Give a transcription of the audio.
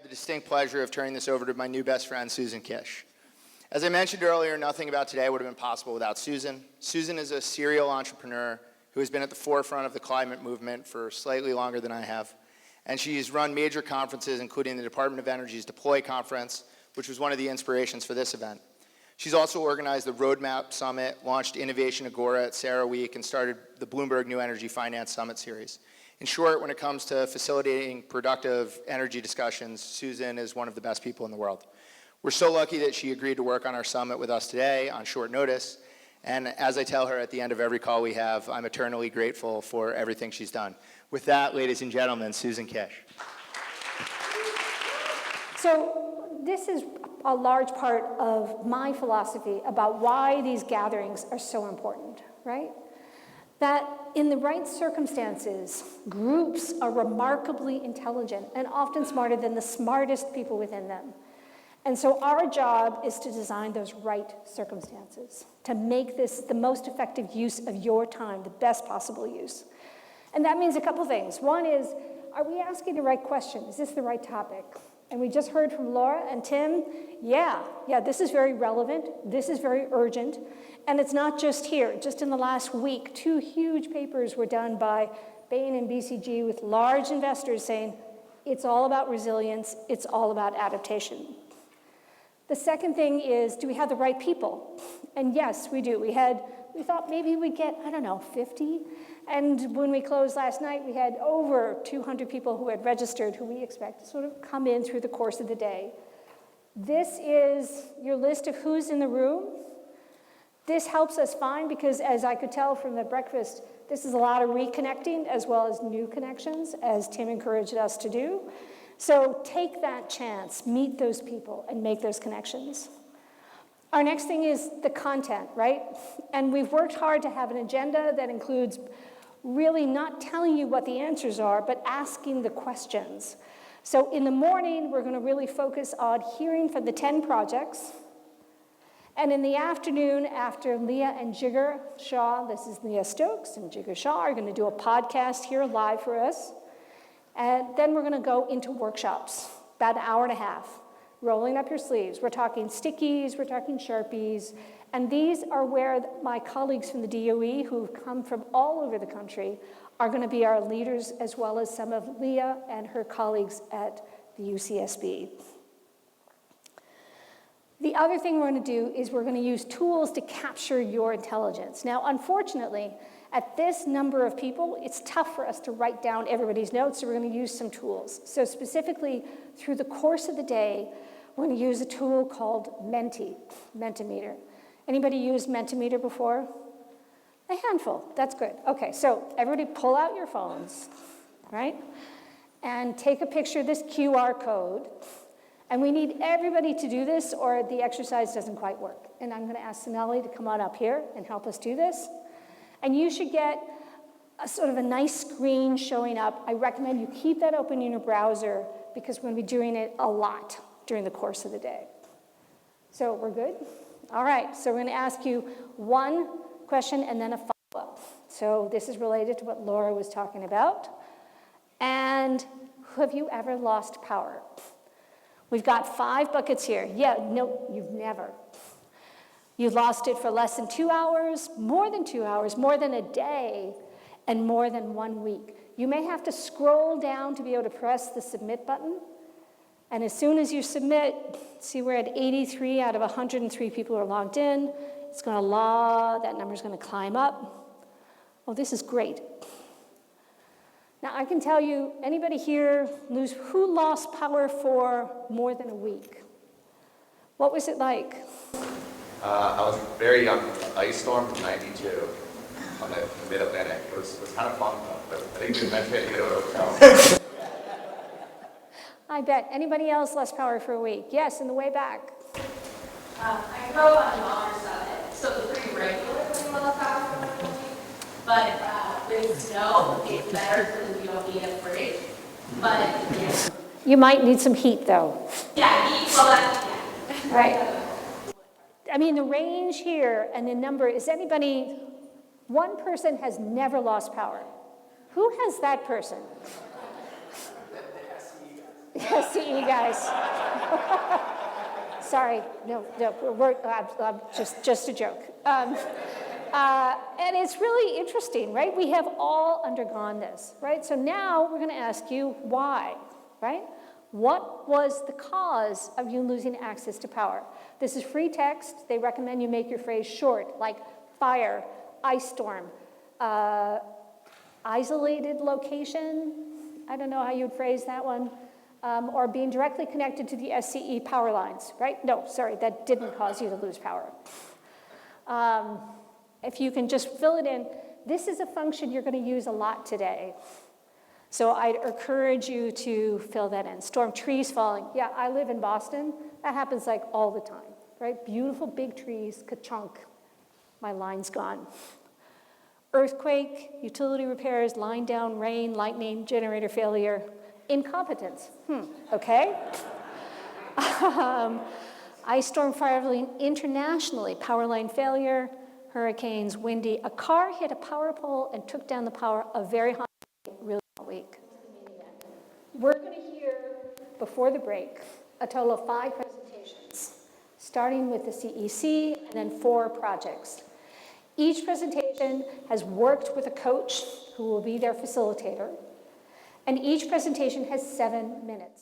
have the distinct pleasure of turning this over to my new best friend, Susan Kish. As I mentioned earlier, nothing about today would have been possible without Susan. Susan is a serial entrepreneur who has been at the forefront of the climate movement for slightly longer than I have. And she's run major conferences, including the Department of Energy's Deploy Conference, which was one of the inspirations for this event. She's also organized the Roadmap Summit, launched Innovation Agora at Sarah Week, and started the Bloomberg New Energy Finance Summit series. In short, when it comes to facilitating productive energy discussions, Susan is one of the best people in the world. We're so lucky that she agreed to work on our summit with us today on short notice. And as I tell her at the end of every call we have, I'm eternally grateful for everything she's done. With that, ladies and gentlemen, Susan Kish. So this is a large part of my philosophy about why these gatherings are so important, right? That in the right circumstances, groups are remarkably intelligent and often smarter than the smartest people within them. And so our job is to design those right circumstances, to make this the most effective use of your time, the best possible use. And that means a couple things. One is, are we asking the right question? Is this the right topic? And we just heard from Laura and Tim, yeah, this is very relevant, this is very urgent, and it's not just here. Just in the last week, 2 huge papers were done by Bain and BCG with large investors saying, it's all about resilience, it's all about adaptation. The second thing is, do we have the right people? And yes, we do. We thought maybe we'd get, 50. And when we closed last night, we had over 200 people who had registered, who we expect to sort of come in through the course of the day. This is your list of who's in the room. This helps us find, because as I could tell from the breakfast, this is a lot of reconnecting as well as new connections, as Tim encouraged us to do. So take that chance, meet those people, and make those connections. Our next thing is the content, right? And we've worked hard to have an agenda that includes really not telling you what the answers are, but asking the questions. So in the morning, we're going to really focus on hearing from the 10 projects. And in the afternoon, after Leah and Jigger Shaw, this is Leah Stokes and Jigger Shaw, are going to do a podcast here live for us. And then we're going to go into workshops, about an hour and a half, rolling up your sleeves. We're talking stickies, we're talking Sharpies, and these are where my colleagues from the DOE, who've come from all over the country, are going to be our leaders, as well as some of Leah and her colleagues at the UCSB. The other thing we're going to do is we're going to use tools to capture your intelligence. Now, unfortunately, at this number of people, it's tough for us to write down everybody's notes, so we're going to use some tools. So specifically, through the course of the day, we're going to use a tool called Mentimeter. Anybody used Mentimeter before? A handful, that's good. Okay, so everybody pull out your phones, right? And take a picture of this QR code. And we need everybody to do this, or the exercise doesn't quite work. And I'm going to ask Sonali to come on up here and help us do this. And you should get a sort of a nice screen showing up. I recommend you keep that open in your browser, because we're going to be doing it a lot during the course of the day. So we're good? All right, so we're going to ask you one question and then a follow-up. So this is related to what Laura was talking about. And have you ever lost power? We've got 5 buckets here. Yeah, no, you've never. You've lost it for less than 2 hours, more than 2 hours, more than a day, and more than 1 week. You may have to scroll down to be able to press the submit button. And as soon as you submit, see we're at 83 out of 103 people are logged in. It's going to that number's going to climb up. Oh, this is great. Now, I can tell you, anybody here who lost power for more than a week? What was it like? I was very young. Ice storm from '92 on the mid-Atlantic. It was kind of fun, but I think we mentioned it, you know. I bet. Anybody else lost power for a week? Yes, in the way back. I grew up on the Honor Summit, so it was pretty regular when we lost power for a week. But with snow, it's better because we don't need a fridge. But yeah. You might need some heat, though. Yeah, heat. Well, that's yeah. Right. I mean, the range here and the number is anybody. One person has never lost power. Who has that person? SCE guys. Sorry, no, just a joke. And it's really interesting, right? We have all undergone this, right? So now we're going to ask you why, right? What was the cause of you losing access to power? This is free text. They recommend you make your phrase short, like fire, ice storm, isolated location. I don't know how you'd phrase that one. Or being directly connected to the SCE power lines, right? No, sorry, that didn't cause you to lose power. If you can just fill it in, this is a function you're going to use a lot today. So I'd encourage you to fill that in. Storm, trees falling. Yeah, I live in Boston. That happens like all the time, right? Beautiful big trees, ka-chunk. My line's gone. Earthquake, utility repairs, line down, rain, lightning, generator failure. Incompetence, okay. Ice storm, fire internationally, power line failure, hurricanes, windy. A car hit a power pole and took down the power a very hot, really hot week. We're going to hear, before the break, a total of 5 presentations, starting with the CEC and then 4 projects. Each presentation has worked with a coach who will be their facilitator. And each presentation has 7 minutes.